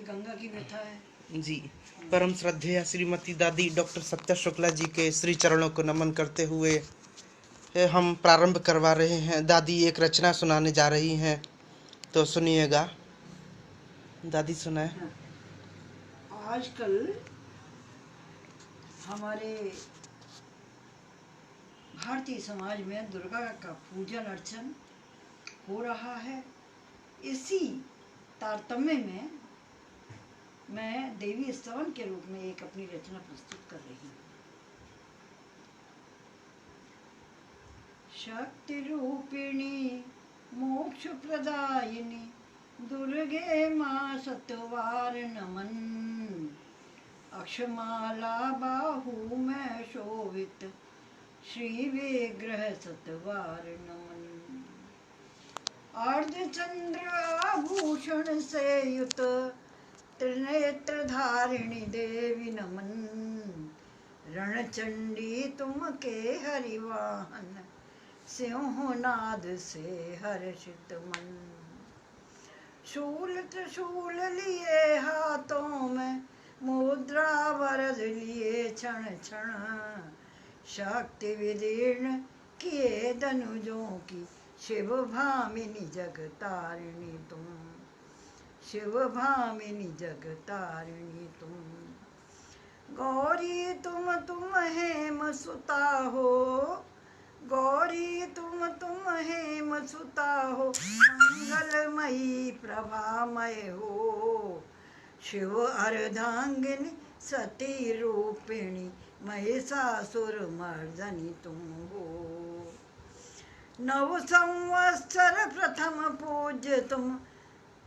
गंगा की व्यथा है जी। परम श्रद्धेय श्रीमती दादी डॉक्टर सत्या शुक्ला जी के श्री चरणों को नमन करते हुए हम प्रारंभ करवा रहे हैं। दादी एक रचना सुनाने जा रही हैं, तो सुनिएगा। दादी सुनाए। आजकल हमारे भारतीय समाज में दुर्गा का पूजन अर्चन हो रहा है। इसी तारतम्य में मैं देवी स्तवन के रूप में एक अपनी रचना प्रस्तुत कर रही हूँ। शक्ति रूपिणी मोक्ष प्रदायिनी दुर्गे माँ सतवार नमन। अक्षमाला बाहु में शोभित श्री विग्रह सतवार नमन। अर्धचंद्र आभूषण से युत त्रिनेत्र धारिणी देवी नमन। रणचंडी तुम के हरिवाहन सिंहनाद से हर्षित मन। शूल त्रिशूल लिए हाथों में मुद्रा वरद लिए क्षण क्षण। शक्ति विदीर्ण किए धनुजों की शिव भामिनी जगतारिणी तुम। शिव भामिनी जगतारिणी तुम। गौरी तुम हेम सुता हो। गौरी तुम हेम सुता हो। मंगलमयी प्रभामय हो। शिव अर्धांगिनी सती रूपिणी महिषासुर मर्दनी तुम हो। नव संवत्सर प्रथम पूज्य तुम।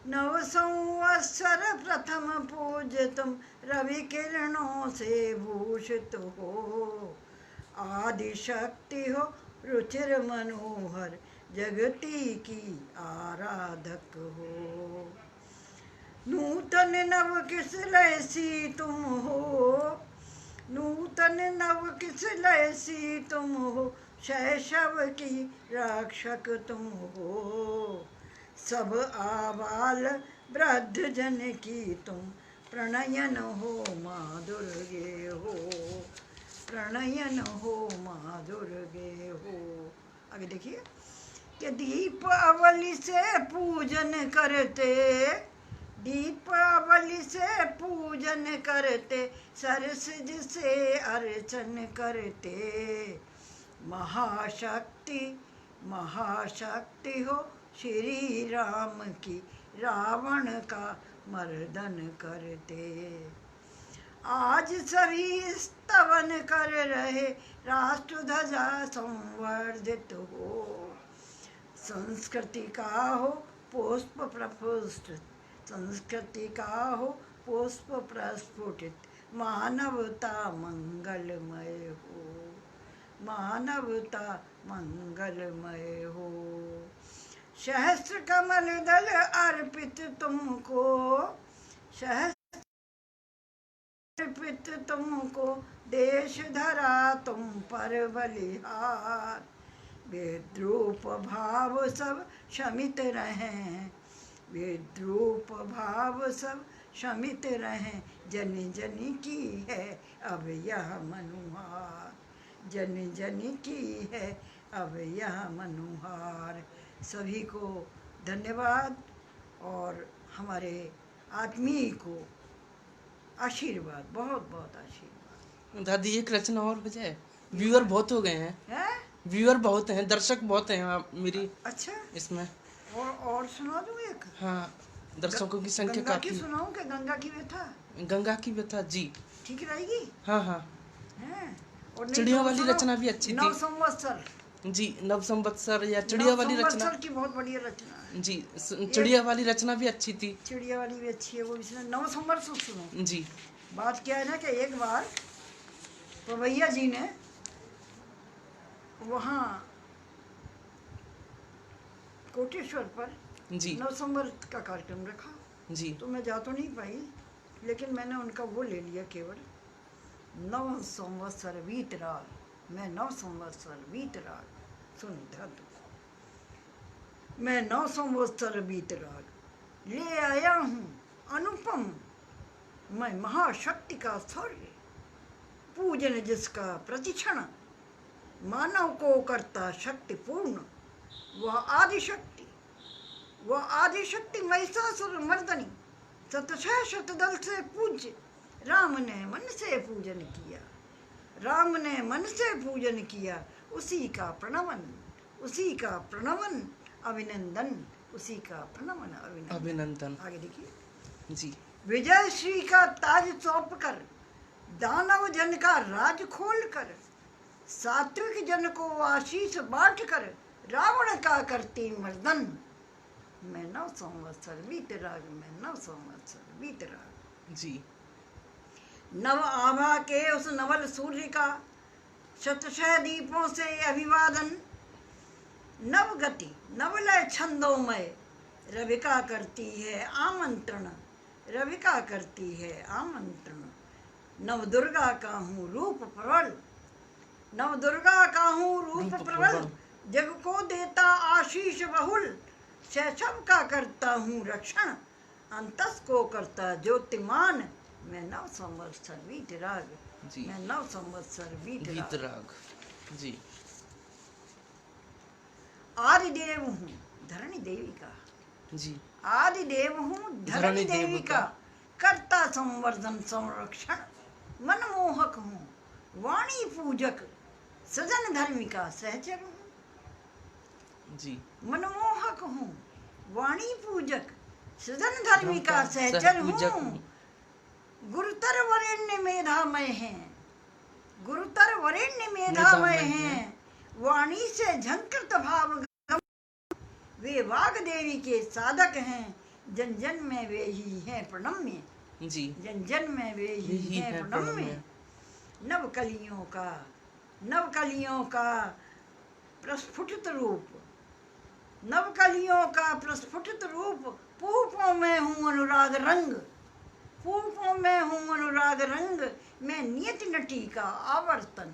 नव संवत्सर प्रथम पूज्य तुम। रवि किरणों से भूषित हो। आदि शक्ति हो रुचिर मनोहर जगती की आराधक हो। नूतन नव किस लयसी तुम हो। नूतन नव किस लयसी तुम हो। शैशव की रक्षक तुम हो। सब आबाल वृद्ध जन की तुम प्रणयन हो माँ दुर्गे हो। प्रणयन हो माँ दुर्गे हो। आगे देखिए कि दीपावली से पूजन करते। दीपावली से पूजन करते। सरसिज से अर्चन करते। महाशक्ति महाशक्ति हो श्री राम की रावण का मर्दन करते। आज सभी स्तवन कर रहे राष्ट्र ध्वजा संवर्धित हो। संस्कृति का हो पुष्प प्रफुल्लित। संस्कृति का हो पुष्प प्रस्फुटित। मानवता मंगलमय हो। मानवता मंगलमय हो। सहस्र कमल दल अर्पित तुमको। सहस्र अर्पित तुमको। देश धरा तुम पर बलिहार। विद्रूप भाव सब शमित रहें। विद्रूप भाव सब शमित रहें। जन जन की है अब यह मनुहार। जन जन की है अब यह मनुहार। सभी को धन्यवाद और हमारे आत्मीय को आशीर्वाद, बहुत बहुत आशीर्वाद। दादी एक रचना और हो जाए। व्यूअर बहुत हो गए हैं। व्यूअर बहुत हैं, दर्शक बहुत हैं आप मेरी। अच्छा इसमें और सुना दूं एक। हाँ, दर्शकों की संख्या गंगा काफी। की सुनाऊं कि गंगा की व्यथा? गंगा की व्यथा जी ठीक रहेगी। हाँ हाँ। और चिड़ियों वाली रचना भी अच्छी थी। नव संवत्सर जी, नव संवत्सर या चिड़िया वाली रचना की बहुत बढ़िया रचना है जी। चिड़िया वाली रचना भी अच्छी थी। चिड़िया वाली भी अच्छी है, वो भी सुनो। नव संवत्सर सुनो जी। बात क्या है ना कि एक बार पवैया जी ने वहाँ कोटेश्वर पर जी नव संवत्सर का कार्यक्रम रखा जी। तो मैं जा तो नहीं पाई, लेकिन मैंने उनका वो ले लिया केवल। नव संवत्सर वीतराग। मैं नव संवत्सर वीतराग सुन धत। मैं 9 संवत्सर बीतराग ले आया हूँ अनुपम मैं महाशक्ति का शौर्य, पूजन जिसका प्रतिक्षण मानव को करता शक्तिपूर्ण, वह आदिशक्ति, वह आदिशक्ति महिषासुर मर्दनी, शतशः शतदल से पूज्य, राम ने मन से पूजन किया, राम ने मन से पूजन किया, उसी का प्रणवन, उसी का प्रणवन अभिनंदन, उसी का प्रणवन अभिनंदन। आगे देखिए जी। विजय श्री का ताज सौंप कर, दानव जन का राज खोल कर, सात्विक जन को आशीष बांट कर, रावण का करती मर्दन। मैं 9 संवत्सर बीत राग, मैं 9 संवत्सर बीत राग। जी। नव आभा के उस नवल सूर्य का, शतशः दीपों से अभिवादन, नव गति नवलय छंदोमय, रविका करती है आमंत्रण, रविका करती है आमंत्रण। नव दुर्गा का हूँ रूप प्रबल, नव दुर्गा का हूँ रूप प्रबल, जग को देता आशीष बहुल, शैशव का करता हूँ रक्षण, अंतस को करता ज्योतिमान। मैं 9 संवत्सर बीत राग, मैं 9 संवत्सर बीत राग। जी। आदिदेव हूँ धरणी देवी का, जी। आदिदेव हूँ धरणी देवी का, करता संवर्धन संरक्षण, मनमोहक हूँ वाणी पूजक, सजन धर्मिका सहचर हूँ। जी। मनमोहक हूँ वाणी पूजक, सजन धर्मिका सहचर हूँ। गुरुतर वरेण्य मेधामय हैं, गुरुतर वरेण्य मेधामय हैं, वाणी से झंकृत भाव गम, वे वाग देवी के साधक हैं, जन जन में वे ही हैं प्रणम्य। जी। जन जन में वे ही हैं प्रणम्य। नवकलियों का, नवकलियों का प्रस्फुटित रूप, नवकलियों का प्रस्फुटित रूप, पूपों में हूँ अनुराग रंग, पूपों में हूँ अनुराग रंग। मैं नियत नटी का आवर्तन,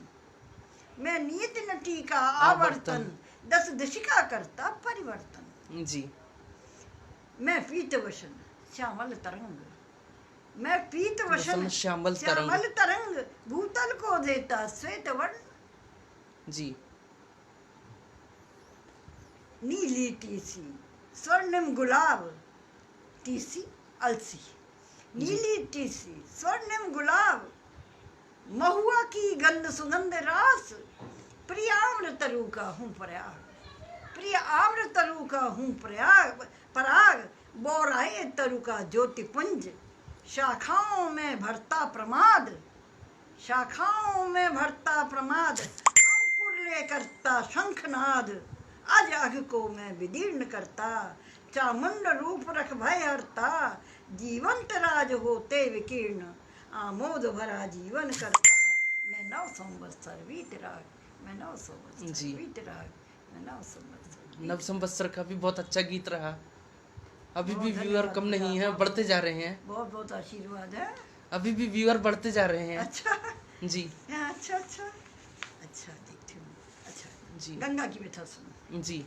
मैं नियत नटी का आवर्तन, 10 दिशिका करता परिवर्तन। जी। मैं पीतवसन श्यामल तरंग, मैं पीतवसन श्यामल तरंग, भूतल को देता श्वेत वर्ण। जी। नीली टीसी स्वर्णिम गुलाब, टीसी अलसी, नीली टीसी स्वर्णिम गुलाब, महुआ की गंध सुगंध रास, प्रिय आम्र तरु का हूँ प्रयाग, प्रिय आम्र तरु का हूँ प्रयाग पराग, बोराए तरु का ज्योतिपुंज, शाखाओं में भरता प्रमाद, शाखाओं में भरता प्रमाद, अंकुर ले करता शंखनाद, अज अघ को मैं विदीर्ण करता, चामुंड रूप रख भय हरता, जीवंत राज होते विकीर्ण, आमोद भरा जीवन करता। मैं 9 संवत्सर बीत राग, मैं 9 संवत्सर बीत राग, मैं 9 संवत्सर। 9 संवत्सर का भी बहुत अच्छा गीत रहा। अभी भी व्यूअर कम नहीं है, बढ़ते जा रहे हैं। बहुत बहुत आशीर्वाद है। अभी भी व्यूअर बढ़ते जा रहे हैं। अच्छा जी। अच्छा अच्छा अच्छा, देखती हूँ। अच्छा जी। गंगा की व्यथा सुनो। जी।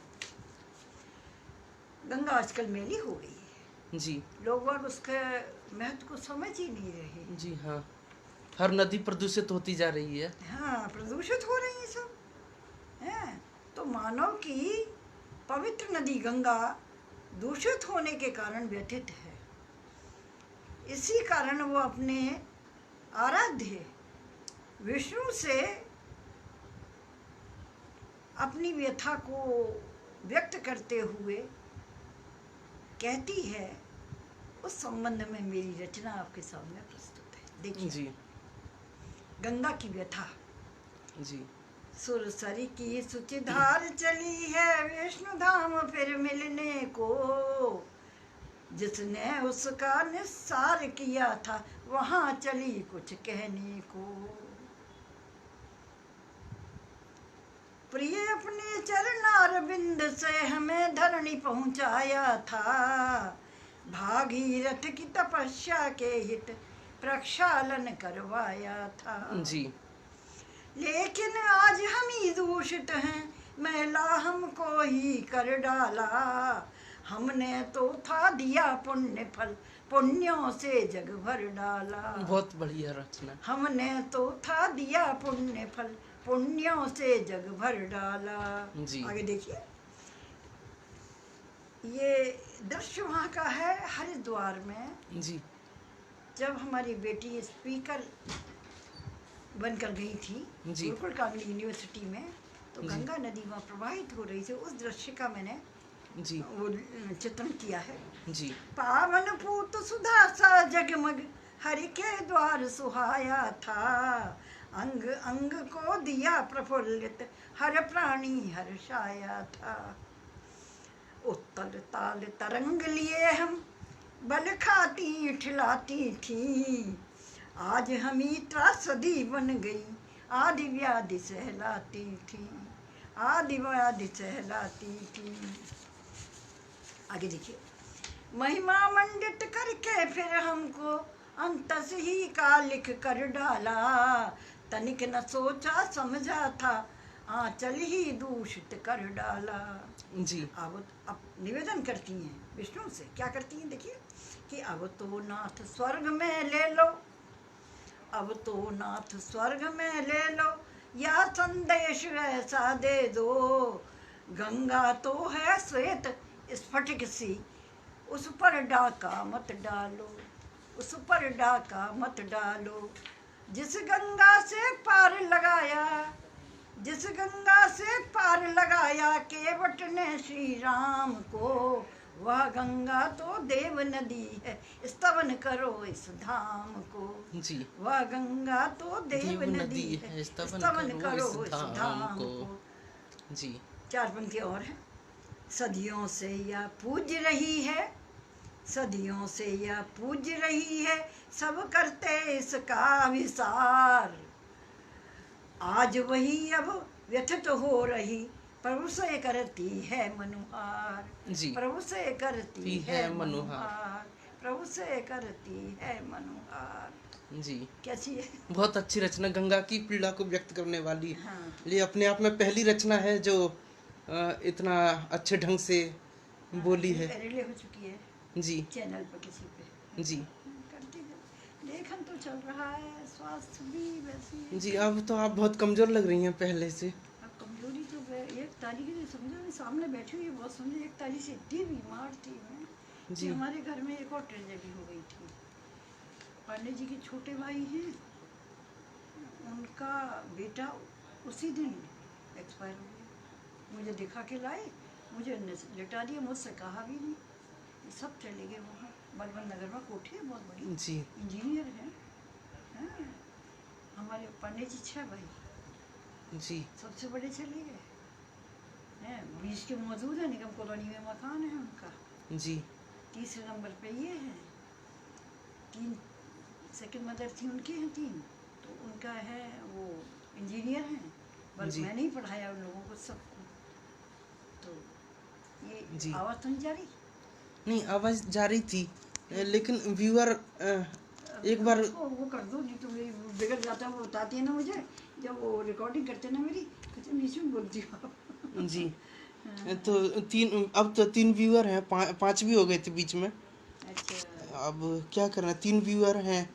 गंगा आजकल मैली हो गई है। जी। लोग बाग उसके महत्व को समझ ही नहीं रहे। जी हाँ, हर नदी प्रदूषित होती जा रही है। हाँ, प्रदूषित हो रही है सब है। तो मानव की पवित्र नदी गंगा दूषित होने के कारण व्यथित है। इसी कारण वो अपने आराध्य विष्णु से अपनी व्यथा को व्यक्त करते हुए कहती है। उस संबंध में मेरी रचना आपके सामने प्रस्तुत है। देखिए जी। गंगा की व्यथा। जी। सुरसरी की सुचिधार चली है विष्णु धाम फिर मिलने को, जिसने उसका निस्सार किया था वहां चली कुछ कहने को। प्रिय अपने चरणार बिंद से हमें धरणी पहुंचाया था, भागीरथ की तपस्या के हित प्रक्षालन करवाया था। जी। लेकिन आज हम ही दूषित हैं, मैला हमको ही कर डाला। हमने तो था दिया पुण्य फल, पुण्यों से जग भर डाला। बहुत बढ़िया रचना। हमने तो था दिया पुण्य फल, पुण्यों से जग भर डाला। जी। आगे देखिए, ये दृश्य वहाँ का है हरिद्वार में। जी। जब हमारी बेटी स्पीकर बनकर गई थी जी। गुरुकुल कामिनी यूनिवर्सिटी में, तो जी। गंगा नदी वहाँ प्रवाहित हो रही थी। उस दृश्य का मैंने जी। वो चित्रण किया है। जी। पावन पूत सुधा सा जगमग हरि के द्वार सुहाया था, अंग अंग को दिया प्रफुल्लित हर प्राणी हर्षाया था। उत्तल ताल तरंग लिए हम बल खाती ठिलाती थी, आज हमी त्रासदी बन गई आदि व्याधि सहलाती थी, आदि व्याधि सहलाती थी। आगे देखिए, महिमा मंडित करके फिर हमको अंतस ही का लिख कर डाला, तनिक न सोचा समझा था आंचल ही दूषित कर डाला। जी। अब निवेदन करती हैं विष्णु से, क्या करती हैं देखिए, कि अब तो नाथ स्वर्ग में ले लो, अब तो नाथ स्वर्ग में ले लो, या संदेश ऐसा दे दो, गंगा तो है श्वेत स्फटिक सी, उस पर डाका मत डालो, उस पर डाका मत डालो। जिस गंगा से पार लगाया, जिस गंगा से पार लगाया केवट ने श्री राम को, वह गंगा तो देव नदी है, स्तवन करो इस धाम को। जी। वह गंगा तो देव नदी है, स्तवन करो इस धाम को। जी। 4 पंक्ति और है। सदियों से यह पूज रही है, सदियों से यह पूज रही है, सब करते इसका विसार, आज वही अब व्यथित हो रही, प्रभु से करती है मनुहार। जी। प्रभु से करती है मनुहार। मनुहार, प्रभु से करती है मनुहार। जी। कैसी है? बहुत अच्छी रचना, गंगा की पीड़ा को व्यक्त करने वाली। हाँ। ये अपने आप में पहली रचना है जो इतना अच्छे ढंग से बोली है। रिले हो चुकी है जी। चैनल पर किसी पे। जी। करती है, लेखन तो चल रहा है, स्वास्थ्य भी वैसी है। जी। अब तो आप बहुत कमजोर लग रही हैं पहले से। अब कमजोरी तो एक तारीख से समझो, मैं सामने बैठी हुई बहुत समझो, एक तारीख से इतनी बीमार थी मैं जी। कि हमारे घर में एक और ट्रेजेडी हो गई थी। पांडे जी के छोटे भाई हैं, उनका बेटा उसी दिन एक्सपायर हो गया। मुझे दिखा के लाए, मुझे लिटा दिया, मुझसे कहा भी नहीं। सब चले गए वहाँ बलवंत नगर में, कोठी है बहुत बड़ी। जी। इंजीनियर हैं। हाँ, हमारे पांडे जी 6 भाई, जी। सबसे बड़े चले गए हैं। 20 के मौजूद है, निगम कॉलोनी में मकान है उनका। जी। 3 नंबर पे ये है। 3 सेकंड मदर थी उनकी हैं 3, तो उनका है वो इंजीनियर हैं। बल्कि मैंने ही पढ़ाया उन लोगों को सबको। तो ये आवाज़ तो नहीं जा रही? नहीं, आवाज जा रही थी, लेकिन व्यूअर एक बार वो कर दो, नहीं तो मेरी बिगड़ जाता है। वो बताती है ना मुझे, जब वो रिकॉर्डिंग करते ना मेरी, कहते बीच में बोलती हो आप। जी। तो 3, अब तो 3 व्यूअर हैं, 5 भी हो गए थे बीच में। अच्छा, अब क्या करना, 3 व्यूअर हैं।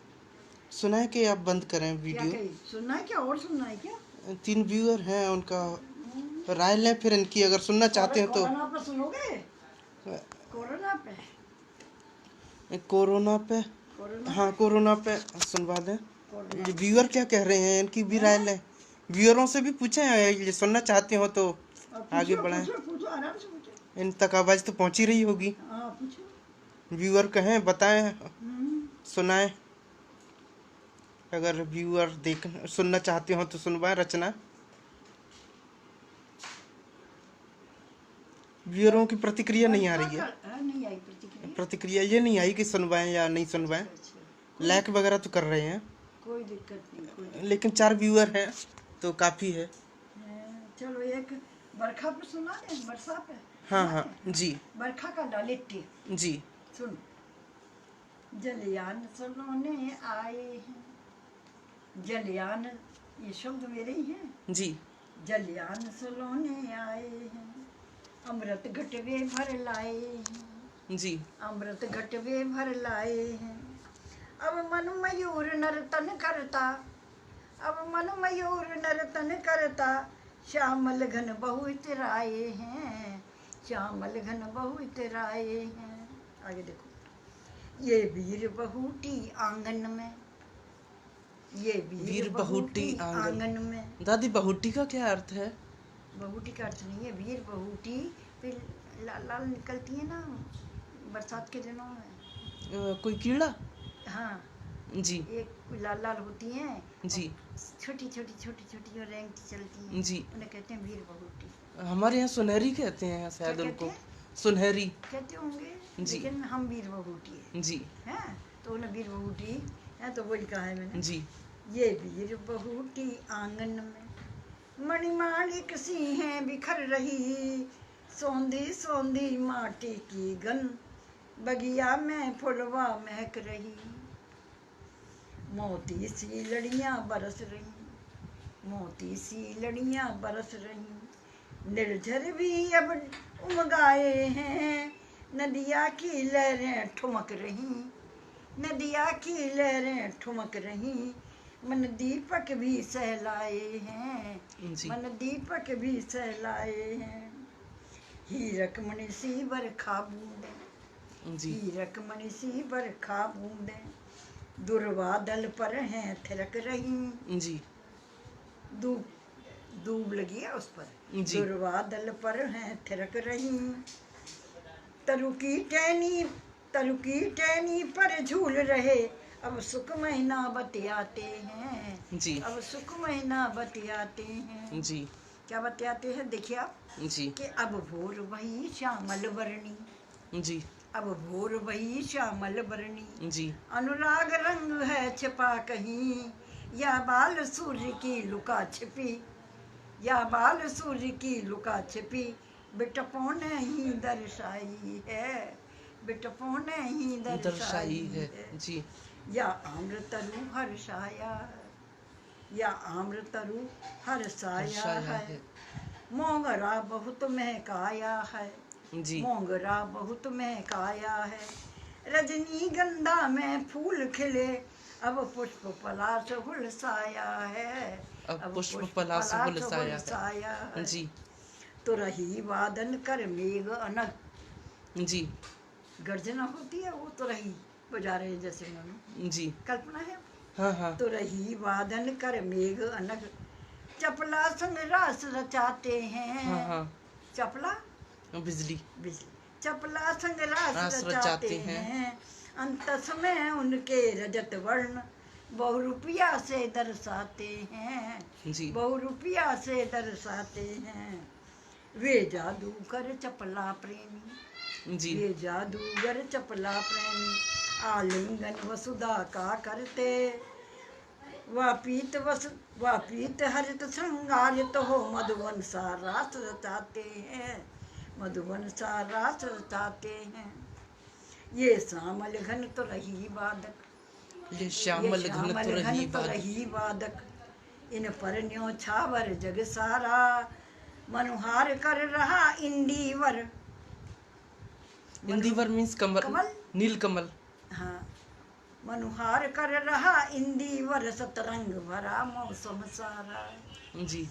सुना है कि आप बंद करें क्या वीडियो। कही? सुनना है क्या? और सुनना है क्या? 3 व्यूअर हैं, उनका राय लें फिर इनकी, अगर सुनना चाहते हैं तो। कोरोना पे सुनोगे? कोरोना पे? कोरोना पे, कोरोना हाँ कोरोना पे सुनवा दें। कोरोना ये व्यूअर क्या कह रहे हैं, इनकी भी राय लें। व्यूअरों से भी पूछें, ये सुनना चाहते हो तो आगे बढ़ाएं। पूछो, आराम से पूछो। इन तक आवाज़ तो पहुंच ही रही होगी। हाँ पूछो। व्यूअर कहें, बताएं, सुनाएं। अगर व्यूअर सुनना चाहते हो तो सुनवाएं रचना। व्यूअरों की प्रतिक्रिया नहीं आ रही है। नहीं आई प्रतिक्रिया। प्रतिक्रिया ये नहीं आई कि सुनवाएं या नहीं सुनवाएं। अच्छा, लाइक वगैरह तो कर रहे हैं, कोई दिक्कत नहीं, कोई दिक्कत लेकिन 4 व्यूअर हैं तो काफ़ी है। नहीं। चलो एक बरखा पे सुना है, बरसा पे। हाँ सुना हाँ। है? जी। बरखा का लालित्य। जी। सुन, जलयान सलोने आए हैं, जलयान ये शब्द मेरे ही हैं। जी। जलयान सलोने आए हैं, अमृत घटवे भर लाए हैं, जी। अमृत घट वे भर लाए हैं। अब मन मयूर नर्तन करता, अब मन मयूर नर्तन करता, श्यामल घन बहु इतराए हैं, श्यामल घन बहु इतराए हैं। आगे देखो, ये वीर बहुटी आंगन में, ये वीर बहुटी आंगन में। दादी बहुटी का क्या अर्थ है? बहुटी का अर्थ नहीं है, वीर बहुटी फिर लाल लाल निकलती है ना बरसात के दिनों में। कोई कीड़ा? हाँ जी एक लाल लाल होती हैं जी छोटी छोटी छोटी छोटी और रेंगती चलती हैं, जी। उन्हें कहते हैं वीर बहुटी। हमारे यहाँ सुनहरी कहते हैं शायद क्या उनको। कहते सुनहरी। कहते होंगे जी। लेकिन हम वीर बहुटी है। जी हैं तो उन्हें वीर बहुटी है, तो वही कहा है मैंने। जी ये वीर बहुटी आंगन में, मणिमाणिक सी हैं बिखर रही, सौंधी सौंधी माटी की गन, बगिया में फुलवा महक रही, मोती सी लड़ियां बरस रही, मोती सी लड़ियां बरस रही, निर्झर भी अब उमगाए हैं, नदिया की लहरें ठुमक रही, नदिया की लहरें ठुमक रही, मन दीपक भी सहलाए हैं, जी मन दीपक भी सहलाए हैं। हीरक मणि सी बरखा बूंदे, जी हीरक मणि सी बरखा बूंदे, दुर्वादल पर हैं थिरक रही, जी दूब दूब लगी है उस पर, जी। दुर्वादल पर हैं थिरक रही, तरु की टहनी पर झूल रहे, अब सुख महीना बतियाते हैं, जी अब सुख महीना बतियाते हैं। जी क्या बतियाते हैं देखिए आप, जी कि अब भोर वही श्यामल वर्णी, जी अब भोर वही श्यामल वर्णी, जी अनुराग रंग है छिपा कहीं, या बाल सूर्य की लुका छिपी, या बाल सूर्य की लुका छिपी, बिटपों ने ही दर्शाई है, बिटपों ने ही दर्शाई है। जी या आम्रतरु हर्षाया, या आम्रतरु हर्षाया दर्शाया है, है। मोगरा बहुत महकाया है, जी मोगरा बहुत महकाया है, रजनीगंधा में फूल खिले, अब पुष्प पलाश हुलसाया है, अब पुष्प पलाश हुलसाया है। जी तो रही वादन कर मेघ अनग, जी गर्जना होती है वो तो रही बजा रहे हैं जैसे मानो जी कल्पना है। हाँ हाँ तो रही वादन कर मेघ अनग, चपला संग रास रचाते हैं, हाँ हाँ। चपला बिजली बिजली, चपला संग रास रास रचाते रचाते हैं। हैं, अंतस में उनके रजत वर्ण, बहुरूपिया से दर्शाते हैं, जी बहुरूपिया से दर्शाते हैं। वे जादूगर चपला प्रेमी, जी वे जादूगर चपला प्रेमी, आलिंगन वसुधा का करते, वापीत हरित श्रृंगारित हो, मधुवन सा रास रचाते हैं, मधुवन सा रास रचाते हैं। ये श्यामल घन तो रही बादक, ये श्यामल घन तो रही तो बात। रही बादक, इन पर न्यो छावर जग सारा, मनुहार कर रहा इंदीवर, इंदिवर मीन्स कमल, कमल? नील कमल। हाँ, मनुहार कर रहा इंदीवर, सतरंग भरा मौसम सारा। जी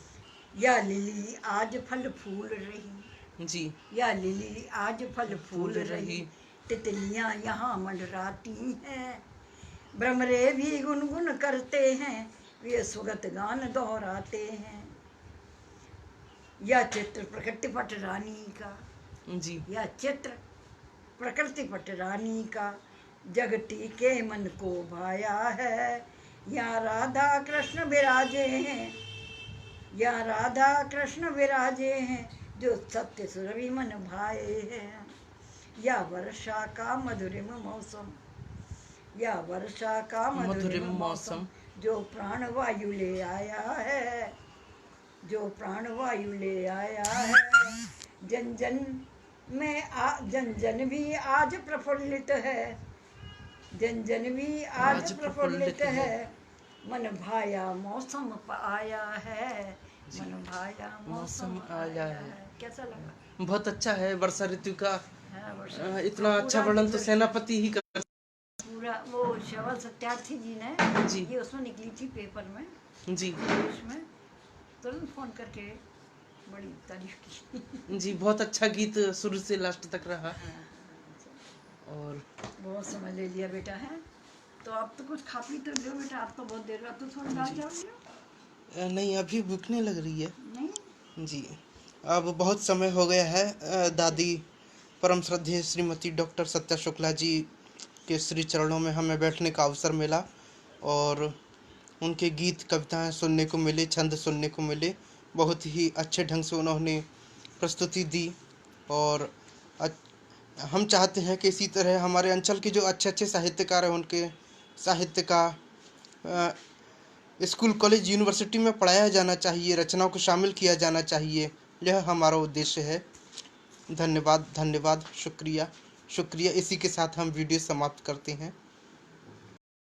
या लिली आज फल फूल रही, जी या लिली आज फल फूल फूल रही, रही। तितलियां यहाँ मंडराती हैं, भ्रमरे भी गुनगुन करते हैं, वे सुगत गान दोहराते हैं। या चित्र प्रकृति पट रानी का, जी या चित्र प्रकृति पट रानी का, जगती के मन को भाया है, या राधा कृष्ण विराजे हैं, या राधा कृष्ण विराजे हैं, जो सत्य सुरभि मन भाए हैं। या वर्षा का मधुरिम मौसम, या वर्षा का मधुरिम मौसम, जो प्राण वायु ले आया है, जो प्राण वायु ले आया है। जन जन में जन जन भी आज प्रफुल्लित है, जन जन भी आज प्रफुल्लित है, मन भाया मौसम आया है, मन भाया मौसम आया है। कैसा लगा? बहुत अच्छा है वर्षा ऋतु का हाँ, वर्षा। इतना अच्छा वर्णन तो सेनापति ही कर। पूरा वो श्रवण सत्यार्थी जी ने जी। ये उसमें निकली थी पेपर में, जी देश में, तुरंत फोन करके बड़ी तारीफ की। जी, बहुत अच्छा गीत शुरू से लास्ट तक रहा। हाँ, और बहुत समय ले लिया बेटा है, तो अब तो कुछ खा पी तो लो बेटा, अब तो बहुत देर, अब तो थोड़ा दाल चावल लियो। नहीं, अभी भूखने लग रही है नहीं, जी। अब बहुत समय हो गया है। दादी परम श्रद्धेय श्रीमती डॉक्टर सत्या शुक्ला जी के श्री चरणों में हमें बैठने का अवसर मिला और उनके गीत कविताएं सुनने को मिले, छंद सुनने को मिले। बहुत ही अच्छे ढंग से उन्होंने प्रस्तुति दी और हम चाहते हैं कि इसी तरह हमारे अंचल के जो अच्छे अच्छे साहित्यकार हैं उनके साहित्य का स्कूल कॉलेज यूनिवर्सिटी में पढ़ाया जाना चाहिए, रचनाओं को शामिल किया जाना चाहिए। यह हमारा उद्देश्य है। धन्यवाद, धन्यवाद, शुक्रिया, शुक्रिया। इसी के साथ हम वीडियो समाप्त करते हैं।